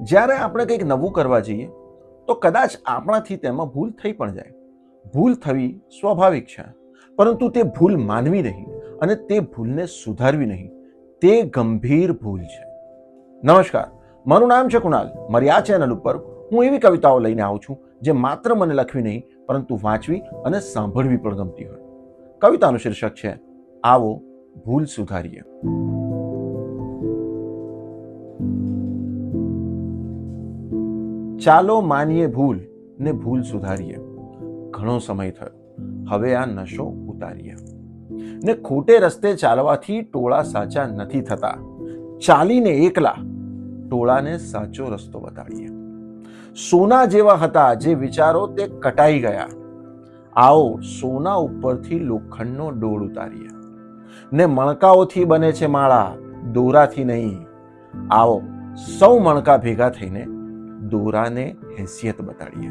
જ્યારે આપણે કંઈક નવું કરવા જઈએ તો કદાચ આપણાથી તેમાં ભૂલ થઈ પણ જાય. ભૂલ થવી સ્વાભાવિક છે, પરંતુ તે ભૂલ માનવી નહીં અને તે ભૂલને સુધારવી નહીં, તે ગંભીર ભૂલ છે. નમસ્કાર, મારું નામ છે કુણાલ. મારી આ ચેનલ ઉપર હું એવી કવિતાઓ લઈને આવું છું જે માત્ર મને લખવી નહીં પરંતુ વાંચવી અને સાંભળવી પણ ગમતી હોય. કવિતાનું શીર્ષક છે આવો ભૂલ સુધારીએ. ચાલો માનીએ ભૂલ ને ભૂલ સુધારીએ. ઘણો સમય થયો, હવે આ નશો ઉતારીએ. ને ખોટે રસ્તે ચાલવાથી ટોળા સાચા નથી થતા. ચાલીને એકલા ટોળાને સાચો રસ્તો બતાડીએ. સોના જેવા હતા જે વિચારો તે કટાઈ ગયા. આવો સોના ઉપરથી લોખંડનો ડોળ ઉતારીએ. ને મણકાઓથી બને છે માળા, દોરાથી નહીં. આવો સૌ મણકા ભેગા થઈને દોરાને હેસિયત બતાડીએ.